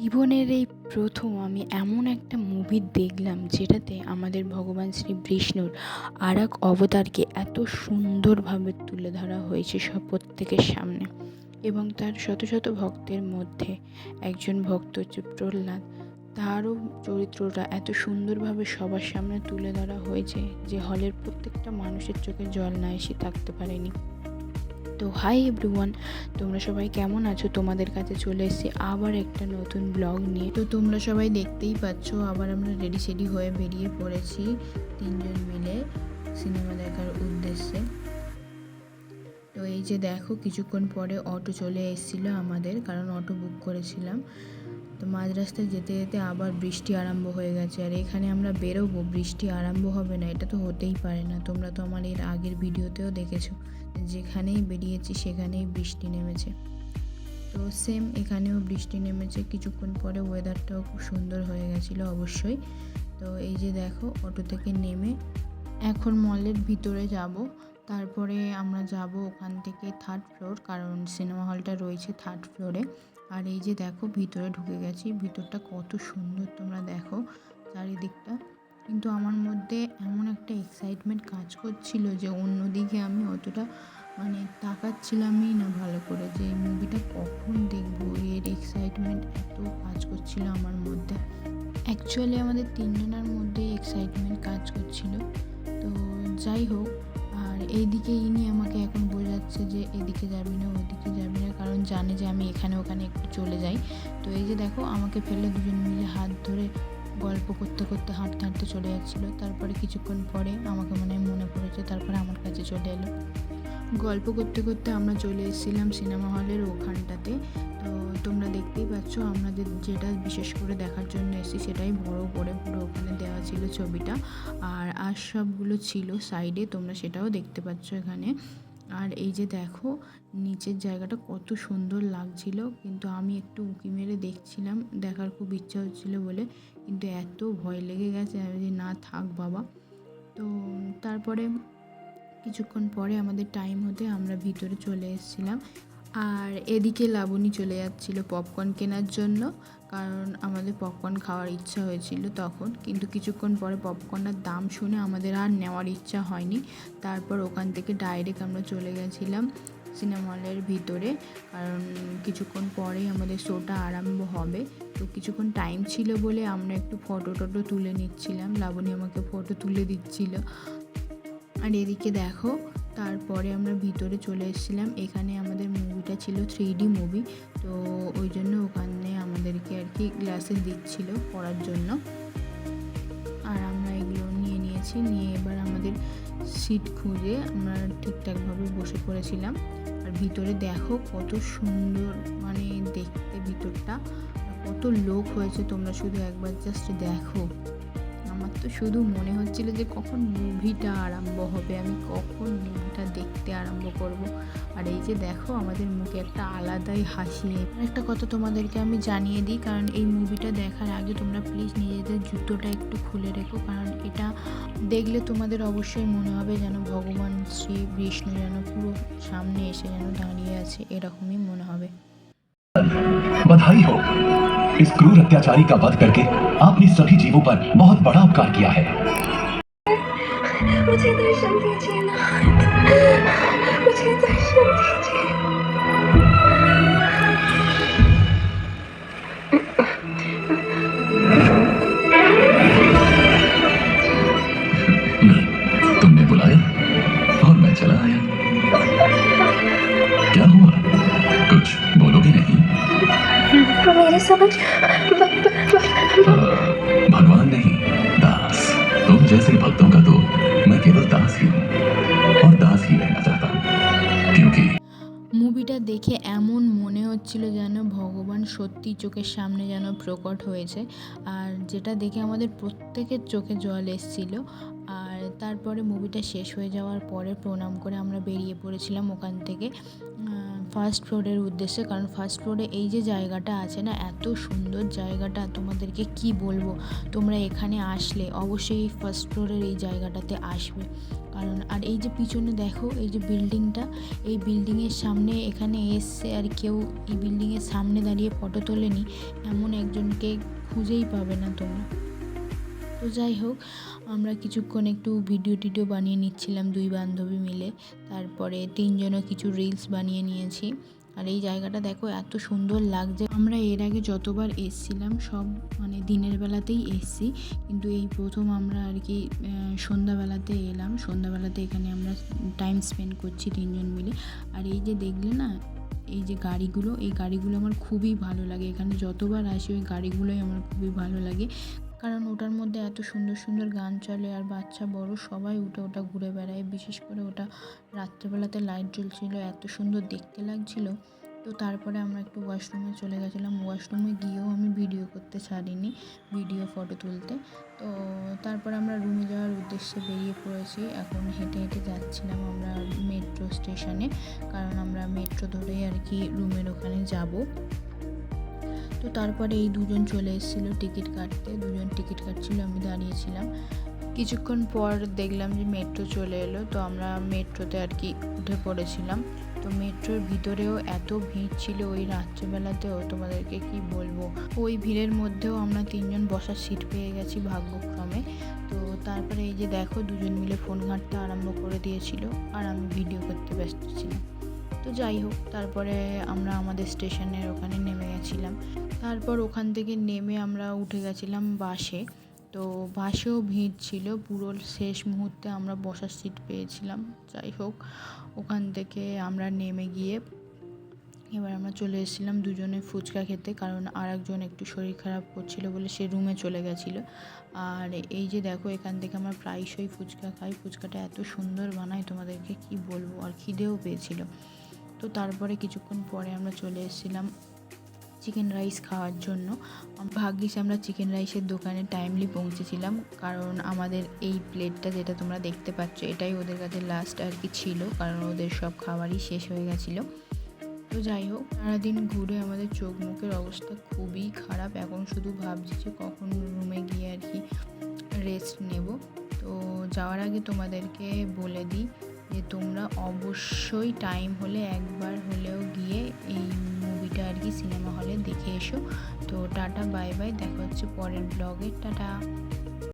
জীবনের এই প্রথম আমি এমন একটা মুভি দেখলাম যেটাতে আমাদের ভগবান শ্রী বিষ্ণুর আর এক অবতারকে এত সুন্দরভাবে তুলে ধরা হয়েছে সব প্রত্যেকের সামনে। এবং তার শত শত ভক্তের মধ্যে একজন ভক্ত হচ্ছে প্রহ্লাদ, তারও চরিত্রটা এত সুন্দরভাবে সবার সামনে তুলে ধরা হয়েছে যে হলের প্রত্যেকটা মানুষের চোখে জল না এসে থাকতে পারেনি। তো হাই এভরিওয়ান, তোমরা সবাই কেমন আছো? তোমাদের কাছে চলে এসেছি আবার একটা নতুন ব্লগ নিয়ে। তো তোমরা সবাই দেখতেই পাচ্ছ, আবার আমরা রেডি সেডি হয়ে বেরিয়ে পড়েছি তিনজন মিলে সিনেমা দেখার উদ্দেশ্যে। তো এই যে দেখো, কিছুক্ষণ পরে অটো চলে এসেছিলো আমাদের, কারণ অটো বুক করেছিলাম। তো মাঝ রাস্তায় যেতে যেতে আবার বৃষ্টি আরম্ভ হয়ে গেছে, আর এখানে আমরা বেরোবো, বৃষ্টি আরম্ভ হবে না, এটা তো হতেই পারে না। তোমরা তো আমার এর আগের ভিডিওতেও দেখেছো, যেখানেই বেরিয়েছি সেখানেই বৃষ্টি নেমেছে। তো সেম এখানেও বৃষ্টি নেমেছে। কিছুক্ষণ পরে ওয়েদারটাও খুব সুন্দর হয়ে গেছিলো অবশ্যই। তো এই যে দেখো, অটো থেকে নেমে এখন মলের ভিতরে যাব, তারপরে আমরা যাব ওখান থেকে 3rd ফ্লোর, কারণ সিনেমা হলটা রয়েছে 3rd ফ্লোরে। আর এই যে দেখো, ভিতরে ঢুকে গেছি। ভিতরটা কত সুন্দর তোমরা দেখো চারিদিকটা। কিন্তু আমার মধ্যে এমন একটা এক্সাইটমেন্ট কাজ করছিল যে অন্যদিকে আমি অতটা তাকাচ্ছিলামই না ভালো করে, যে এই মুভিটা কখন দেখবো, এর এক্সাইটমেন্ট এত কাজ করছিল আমার মধ্যে। অ্যাকচুয়ালি আমাদের তিনজনের মধ্যেই এক্সাইটমেন্ট কাজ করছিল। তো যাই হোক, আর এইদিকে ইনি আমাকে এখন বোঝাচ্ছে যে এদিকে যাবি না ওইদিকে যাবি না, কারণ জানে যে আমি এখানে ওখানে একটু চলে যাই। তো এই যে দেখো, আমাকে ফেলে দুজন মিলে হাত ধরে গল্প করতে করতে হাঁটতে হাঁটতে চলে যাচ্ছিলো। তারপরে কিছুক্ষণ পরে আমাকে মনে পড়েছে, তারপরে আমার কাছে চলে এলো। গল্প করতে করতে আমরা চলে এসেছিলাম সিনেমা হলের ওখানটাতে। তো তোমরা দেখতেই পাচ্ছ, আমরা যেটা বিশেষ করে দেখার জন্য এসেছি সেটাই বড় করে পুরো ওখানে দেওয়া ছিল ছবিটা, আর সবগুলো ছিল সাইডে, তোমরা সেটাও দেখতে পাচ্ছ এখানে। আর এই যে দেখো, নিচের জায়গাটা কত সুন্দর লাগছিল, কিন্তু আমি একটু উঁকি মেরে দেখছিলাম, দেখার খুব ইচ্ছা হচ্ছিল বলে, কিন্তু এত ভয় লেগে গেছে আমি যে না থাক বাবা। তো তারপরে কিছুক্ষণ পরে আমাদের টাইম হতে আমরা ভিতরে চলে এসেছিলাম। আর এদিকে লাবণী চলে যাচ্ছিল পপকর্ন কেনার জন্য, কারণ আমাদের পপকর্ন খাওয়ার ইচ্ছা হয়েছিল তখন। কিন্তু কিছুক্ষণ পরে পপকর্নের দাম শুনে আমাদের আর নেওয়ার ইচ্ছা হয়নি। তারপর ওখান থেকে ডাইরেক্ট আমরা চলে গেছিলাম সিনেমা হলের ভিতরে, কারণ কিছুক্ষণ পরেই আমাদের শোটা আরম্ভ হবে। তো কিছুক্ষণ টাইম ছিল বলে আমরা একটু ফটো টটো তুলে নিচ্ছিলাম, লাবণী আমাকে ফটো তুলে দিচ্ছিল। আর এদিকে দেখো, তারপরে আমরা ভিতরে চলে এসেছিলাম। এখানে আমাদের মুভিটা ছিল 3D মুভি, তো ওই জন্য ওখানে আমাদেরকে আর কি গ্লাসে দিচ্ছিল পড়ার জন্য। আর আমরা এগুলো নিয়েছি, নিয়ে এবার আমাদের সিট খুঁজে আমরা ঠিকঠাকভাবে বসে পড়েছিলাম। আর ভিতরে দেখো কত সুন্দর দেখতে ভিতরটা, কত লোক হয়েছে, তোমরা শুধু একবার জাস্ট দেখো। আমার তো শুধু মনে হচ্ছিল যে কখন মুভিটা আরম্ভ হবে, আমি কখন মুভিটা দেখতে আরম্ভ করব। আর এই যে দেখো, আমাদের মুখে একটা আলাদাই হাসি। একটা কথা তোমাদেরকে আমি জানিয়ে দিই, কারণ এই মুভিটা দেখার আগে তোমরা প্লিজ নিজেদের জুতোটা একটু খুলে রেখো, কারণ এটা দেখলে তোমাদের অবশ্যই মনে হবে যেন ভগবান শ্রী বিষ্ণু যেন পুরো সামনে এসে যেন দাঁড়িয়ে আছে, এরকমই মনে হবে। बधाई हो, इस क्रूर अत्याचारी का वध करके आपने सभी जीवों पर बहुत बड़ा उपकार किया है। मुझे दर्शन दीजिए ना, मुझे दर्शन दीजिए। तुमने बुलाया और मैं चला आया। क्या हुआ, कुछ बोलोगे नहीं? मेरे समझ भगवान नहीं, दास। तुम जैसे भक्तों का तो मैं केवल दास ही हूँ, और दास ही रहना चाहता हूँ, क्योंकि মুভিটা দেখে এমন মনে হচ্ছিল যেন ভগবান সত্যি চোখের সামনে যেন প্রকট হয়েছে, আর যেটা দেখে আমাদের প্রত্যেকের চোখে জল এসেছিল। আর তারপরে মুভিটা শেষ হয়ে যাওয়ার পরে প্রণাম করে আমরা বেরিয়ে পড়েছিলাম ওখান থেকে ফার্স্ট ফ্লোরের উদ্দেশ্যে, কারণ ফার্স্ট ফ্লোরে এই যে জায়গাটা আছে না, এত সুন্দর জায়গাটা, তোমাদেরকে কি বলবো। তোমরা এখানে আসলে অবশ্যই এই ফার্স্ট ফ্লোরের এই জায়গাটাতে আসবে। কারণ আর এই যে পিছনে দেখো এই যে বিল্ডিংটা, এই বিল্ডিংয়ের সামনে এখানে এসছে আর কেউ এই বিল্ডিংয়ের সামনে দাঁড়িয়ে ফটো তোলেনি এমন একজনকে খুঁজেই পাবে না তোমরা। তো যাই হোক, আমরা কিছুক্ষণ একটু ভিডিও টিডিও বানিয়ে নিচ্ছিলাম 2 বান্ধবী মিলে। তারপরে 3 জনও কিছু রিলস বানিয়ে নিয়েছি। আর এই জায়গাটা দেখো এত সুন্দর লাগছে। আমরা এর আগে যতবার এসছিলাম সব মানে দিনের বেলাতেই এসছি, কিন্তু এই প্রথম আমরা আর কি সন্ধ্যাবেলাতে এলাম। সন্ধ্যাবেলাতে এখানে আমরা টাইম স্পেন্ড করছি 3 জন মিলে। আর এই যে দেখলে না এই যে গাড়িগুলো, এই গাড়িগুলো আমার খুবই ভালো লাগে। এখানে যতবার আসি ওই গাড়িগুলোই আমার খুবই ভালো লাগে, কারণ ওটার মধ্যে এত সুন্দর সুন্দর গান চলে আর বাচ্চা বড় সবাই উঠে ওটা ঘুরে বেড়ায়। বিশেষ করে ওটা রাত্রেবেলাতে লাইট জ্বলছিল, এত সুন্দর দেখতে লাগছিল। তো তারপরে আমরা একটু ওয়াশরুমে চলে গেছিলাম। ওয়াশরুমে গিয়েও আমি ভিডিও করতে ছাড়িনি, ভিডিও ফটো তুলতে। তো তারপরে আমরা রুমে যাওয়ার উদ্দেশ্যে বেরিয়ে পড়েছি। এখন হেঁটে হেঁটে যাচ্ছিলাম আমরা মেট্রো স্টেশনে, কারণ আমরা মেট্রো ধরেই আর কি রুমের ওখানে যাব। তো তারপরে এই 2 জন চলে এসেছিলো টিকিট কাটতে, 2 জন টিকিট কাটছিল, আমি দাঁড়িয়েছিলাম। কিছুক্ষণ পর দেখলাম যে মেট্রো চলে এলো, তো আমরা মেট্রোতে আর কি উঠে পড়েছিলাম। তো মেট্রোর ভিতরেও এত ভিড় ছিল ওই রাত্রেবেলাতেও, তোমাদেরকে কি বলবো। ওই ভিড়ের মধ্যেও আমরা 3 জন বসার সিট পেয়ে গেছি ভাগ্যক্রমে। তো তারপরে এই যে দেখো 2 জন মিলে ফোন ঘাঁটতে আরম্ভ করে দিয়েছিল আর আমি ভিডিও করতে ব্যস্ত ছিলাম। তো যাই হোক, তারপরে আমরা আমাদের স্টেশনের ওখানে নেমে গেছিলাম। তারপর ওখান থেকে নেমে আমরা উঠে গেছিলাম বাসে। তো বাসেও ভিড় ছিল, পুরো শেষ মুহূর্তে আমরা বসার সিট পেয়েছিলাম। যাই হোক, ওখান থেকে আমরা নেমে গিয়ে এবার আমরা চলে এসেছিলাম 2 জনে ফুচকা খেতে, কারণ আর একজন একটু শরীর খারাপ করছিল বলে সে রুমে চলে গেছিলো। আর এই যে দেখো এখান থেকে আমরা প্রায়শই ফুচকা খাই, ফুচকাটা এত সুন্দর বানায় তোমাদেরকে কি বলবো, আর খিদেও পেয়েছিল। তো তারপরে কিছুক্ষণ পরে আমরা চলে এসেছিলাম চিকেন রাইস খাওয়ার জন্য। ভাগ্যিস আমরা চিকেন রাইসের দোকানে টাইমলি পৌঁছেছিলাম, কারণ আমাদের এই প্লেটটা যেটা তোমরা দেখতে পাচ্ছ এটাই ওদের কাছে লাস্ট আর কি ছিল, কারণ ওদের সব খাবারই শেষ হয়ে গেছিলো। তো যাই হোক, সারাদিন ঘুরে আমাদের চোখ মুখের অবস্থা খুবই খারাপ। এখন শুধু ভাবছি যে কখন রুমে গিয়ে আর কি রেস্ট নেব। তো যাওয়ার আগে তোমাদেরকে বলে দিই যে তোমরা অবশ্যই টাইম হলে একবার হলেও গিয়ে এই মুভিটা আর কি সিনেমা হলে দেখে এসো। তো টাটা, বাই বাই, দেখা হচ্ছে পরের ব্লগে, টাটা।